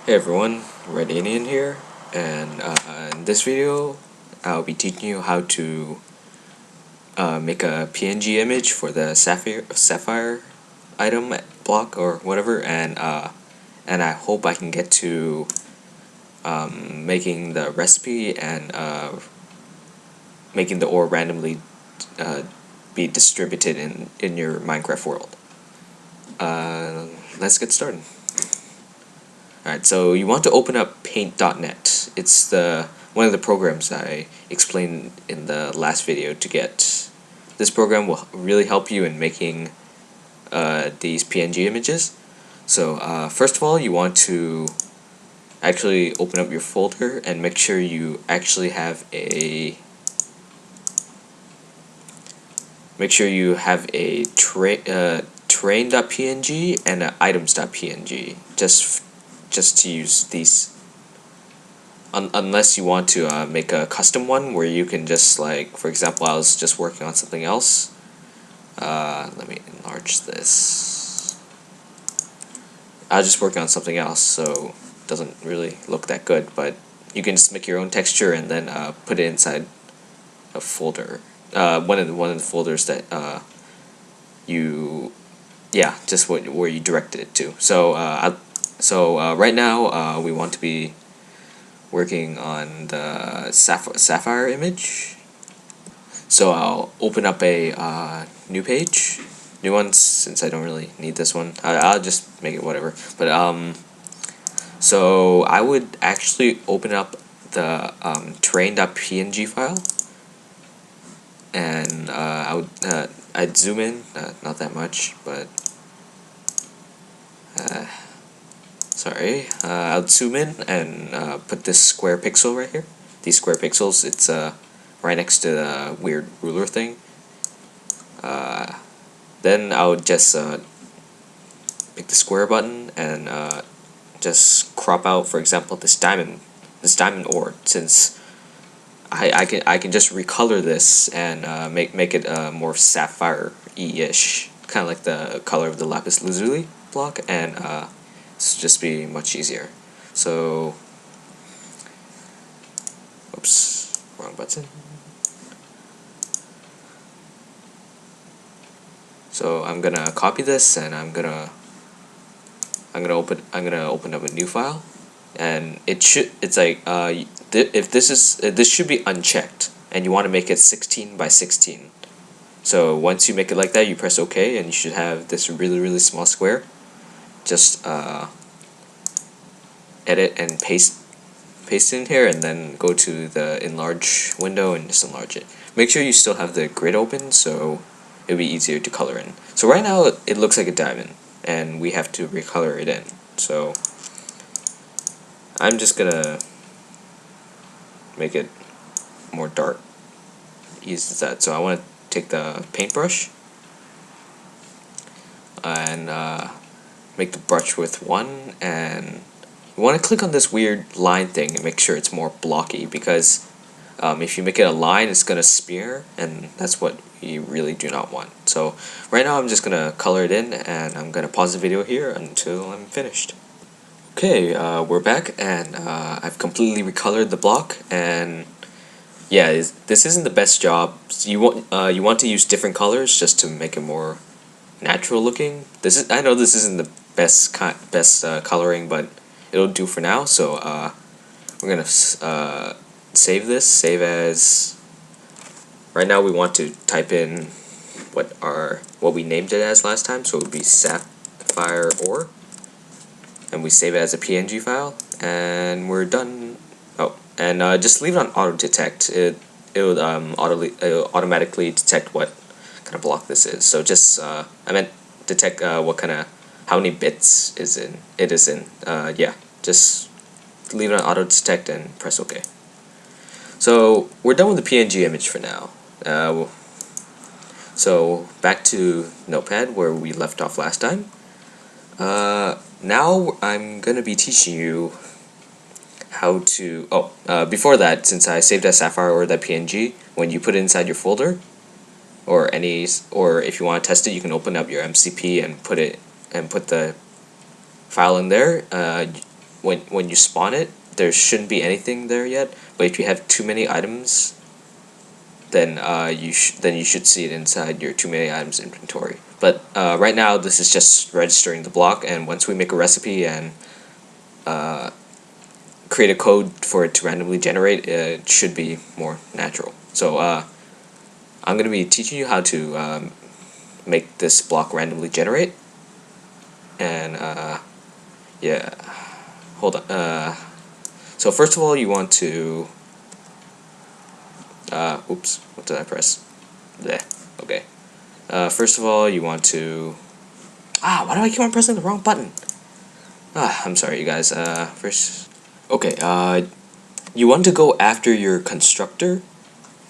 Hey everyone, Red Indian here, and in this video I'll be teaching you how to make a PNG image for the sapphire item block or whatever, and I hope I can get to making the recipe and making the ore randomly be distributed in your Minecraft world. Let's get started. Alright, so you want to open up paint.net. It's one of the programs I explained in the last video to get. This program will really help you in making these PNG images. So first of all, you want to actually open up your folder and make sure you actually have a terrain.png and an items.png just to use these, unless you want to make a custom one where you can just, like, for example, I was just working on something else. Let me enlarge this. I was just working on something else, so it doesn't really look that good, but you can just make your own texture and then put it inside a folder, one of the folders that just where you directed it to. So right now we want to be working on the sapphire image. So I'll open up a new page, new one, since I don't really need this one. I'll just make it whatever. But so I would actually open up the terrain.png file, and I'd zoom in, not that much, but sorry, I'll zoom in and put this square pixel right here. These square pixels, it's right next to the weird ruler thing. Then I would just pick the square button and just crop out, for example, this diamond ore, since I can just recolor this and make it more sapphire-y-ish, kind of like the color of the lapis lazuli block, and just be much easier. So, oops, wrong button. So I'm gonna copy this, and I'm gonna open up a new file, and it's like if this should be unchecked, and you want to make it 16 by 16. So once you make it like that, you press OK, and you should have this really small square. Just edit and paste in here, and then go to the enlarge window and just enlarge it. Make sure you still have the grid open, so it'll be easier to color in. So right now it looks like a diamond, and we have to recolor it in. So I'm just gonna make it more dark. Use that. So I want to take the paintbrush and make the brush width 1, and you want to click on this weird line thing and make sure it's more blocky, because if you make it a line, it's gonna smear, and that's what you really do not want. So right now I'm just gonna color it in, and I'm gonna pause the video here until I'm finished. Okay, we're back, and I've completely recolored the block, and yeah, this isn't the best job. You want to use different colors just to make it more natural looking. I know this isn't the best coloring, but it'll do for now. So we're gonna save this. Save as. Right now we want to type in what we named it as last time. So it would be sapphire ore, and we save it as a PNG file, and we're done. Oh, and just leave it on auto detect. It'll automatically detect what kind of block this is. So just I meant detect how many bits it is in. Yeah, just leave it on auto detect and press OK. So we're done with the PNG image for now. So back to Notepad where we left off last time. Now I'm gonna be teaching you how to. Before that, since I saved as sapphire or that PNG, when you put it inside your folder, or if you want to test it, you can open up your MCP and put the file in there. when you spawn it, there shouldn't be anything there yet. But if you have too many items, then you should see it inside your too many items inventory. But right now this is just registering the block, and once we make a recipe and create a code for it to randomly generate, it should be more natural. So I'm going to be teaching you how to make this block randomly generate, and yeah, hold on. So first of all, you want to oops, what did I press? There. Okay. First of all, you want to why do I keep on pressing the wrong button? I'm sorry, you guys. First, okay. You want to go after your constructor,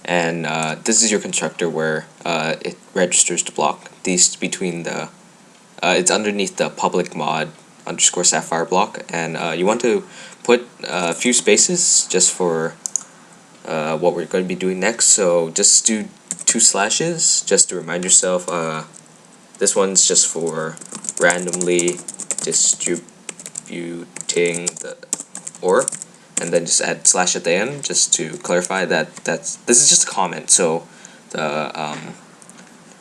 and this is your constructor where it registers the block. These between the it's underneath the public mod underscore sapphire block, and you want to put a few spaces just for what we're going to be doing next. So just do 2 slashes just to remind yourself. This one's just for randomly distributing the ore, and then just add slash at the end just to clarify that this is just a comment. So the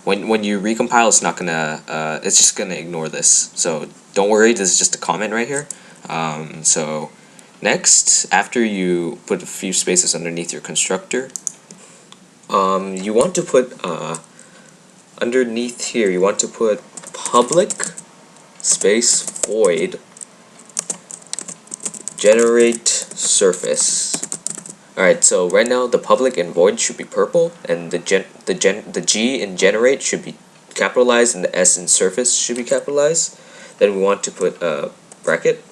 when you recompile, it's not gonna it's just gonna ignore this. So don't worry, this is just a comment right here. So next, after you put a few spaces underneath your constructor, you want to put underneath here, you want to put public space void generate surface. Alright, so right now the public and void should be purple, and the G in generate should be capitalized, and the S in surface should be capitalized. Then we want to put a bracket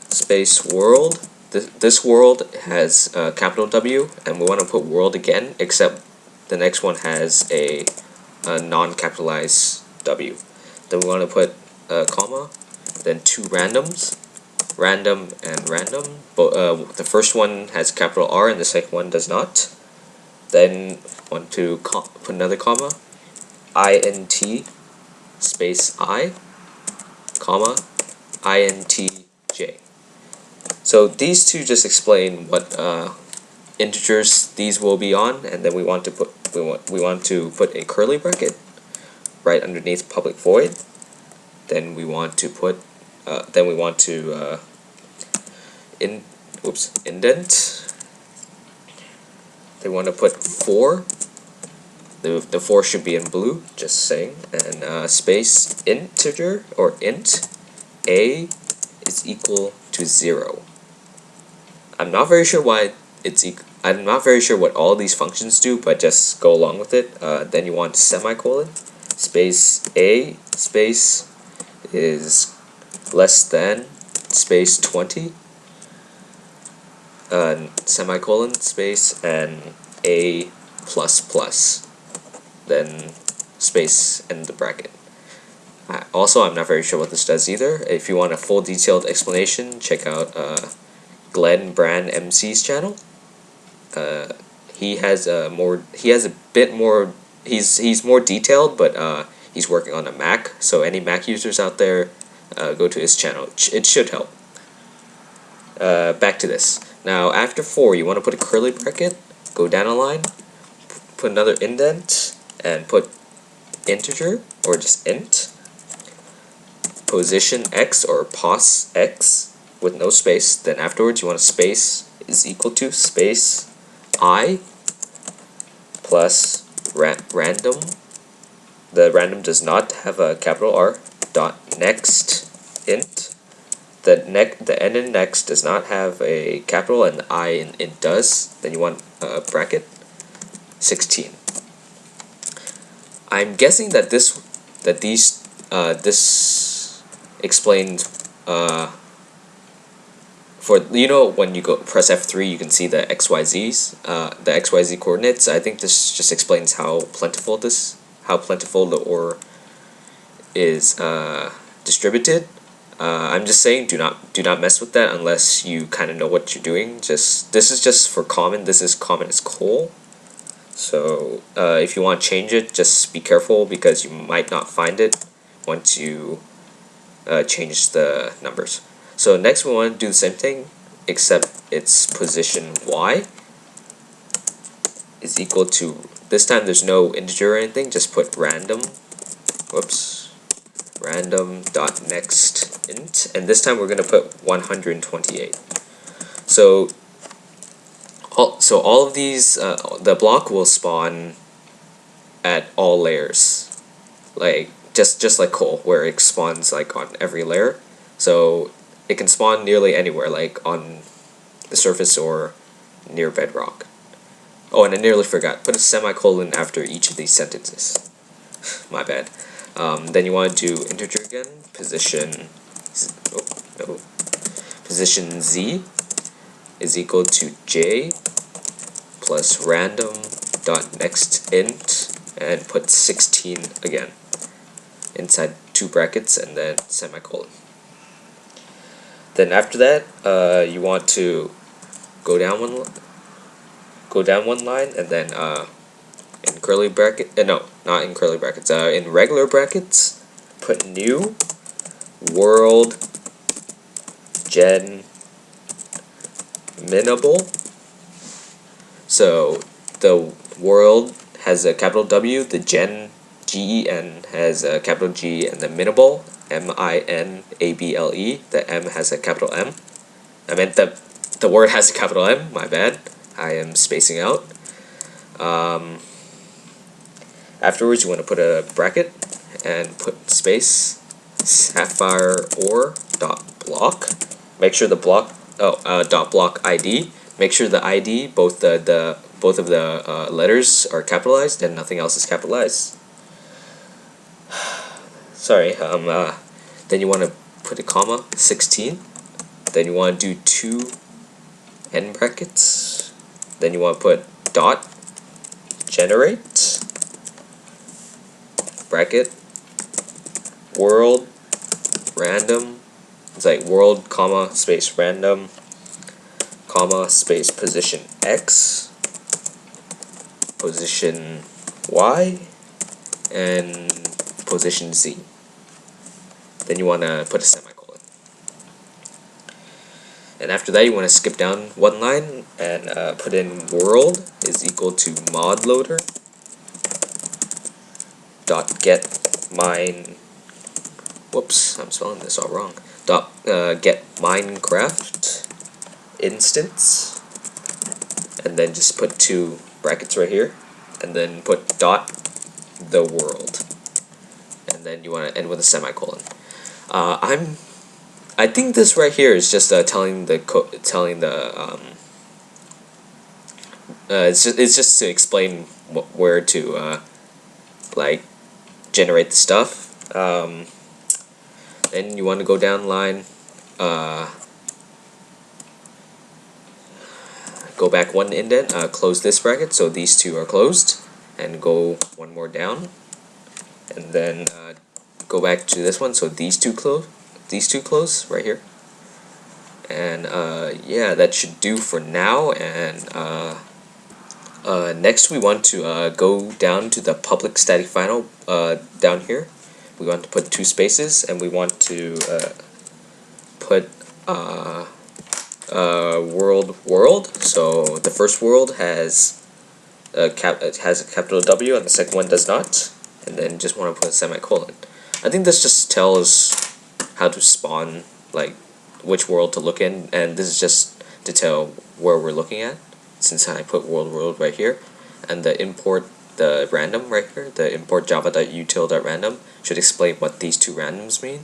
space world. This world has capital W, and we want to put world again, except the next one has a non-capitalized W. Then we want to put a comma, then 2 randoms, random and random. But the first one has capital R and the second one does not. Then want to put another comma, int space I, comma, intj. So these two just explain what integers these will be on, and then we want to put we want to put a curly bracket right underneath public void. Then we want to put indent. They want to put 4. The 4 should be in blue, just saying, and space integer or int a is equal to 0. I'm not very sure why I'm not very sure what all these functions do, but just go along with it. Then you want semicolon, space a space is less than space 20, semicolon space and a plus plus, then space and the bracket. Also, I'm not very sure what this does either. If you want a full detailed explanation, check out Glenn Brand MC's channel. He has a bit more. He's more detailed, but he's working on a Mac. So any Mac users out there, go to his channel. It should help. Back to this. Now, after 4, you want to put a curly bracket. Go down a line. Put another indent and put integer or just int. Position x or pos x with no space. Then afterwards you want a space is equal to space I plus random. The random does not have a capital R. Dot next int. The n in next does not have a capital, and the I in int does. Then you want a bracket 16. I'm guessing that this explains for, you know, when you go press F3 you can see the XYZs, the XYZ coordinates. I think this just explains how plentiful the ore is distributed. I'm just saying, do not mess with that unless you kind of know what you're doing. This is just for common. This is common as coal. So if you want to change it, just be careful because you might not find it once you change the numbers. So next we want to do the same thing, except its position y is equal to, this time there's no integer or anything, just put random, random dot next int, and this time we're going to put 128. So all of these, the block will spawn at all layers, like just like coal, where it spawns like on every layer. So it can spawn nearly anywhere, like on the surface or near bedrock. Oh, and I nearly forgot, put a semicolon after each of these sentences. My bad. Then you want to do integer again, position z is equal to j plus random dot next int, and put 16 again inside two brackets and then semicolon. Then after that, you want to go down one line, and then in curly bracket, no, not in curly brackets, in regular brackets, put new world gen minable. So the world has a capital W, the gen, G-E-N, has a capital G, and the minable, M-I-N-A-B-L-E, the M has a capital M. I meant the word has a capital M, my bad. I am spacing out. Afterwards, you want to put a bracket and put space sapphire ore dot block. Make sure the block dot block ID. Make sure the ID, both of the letters are capitalized and nothing else is capitalized. Sorry. Then you want to put a comma 16. Then you want to do two end brackets. Then you want to put dot generate bracket world random. It's like world comma space random comma space position x, position y, and position z. Then you want to put a semicolon. And after that, you want to skip down one line and put in world is equal to mod loader dot get mine. Whoops, I'm spelling this all wrong. Dot get Minecraft instance, and then just put two brackets right here, and then put dot the world, and then you want to end with a semicolon. I think this right here is just telling the it's just to explain where to like generate the stuff. Then you want to go down the line, go back one indent, close this bracket so these two are closed, and go one more down, and then go back to this one so these two close right here. And yeah, that should do for now. And next we want to go down to the public static final down here. We want to put two spaces, and we want to put world. So the first world has a capital W, and the second one does not. And then just want to put a semicolon. I think this just tells how to spawn, like which world to look in, and this is just to tell where we're looking at, since I put world right here, and the import the random right here, the import java.util.random should explain what these two randoms mean.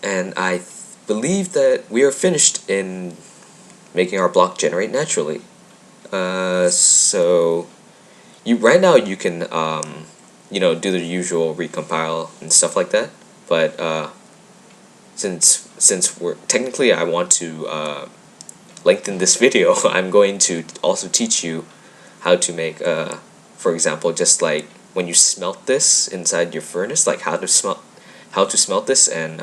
And I believe that we are finished in making our block generate naturally. So right now you can do the usual recompile and stuff like that, but since we're technically, I want to lengthen this video, I'm going to also teach you how to make for example, just like when you smelt this inside your furnace, like how to smelt this, and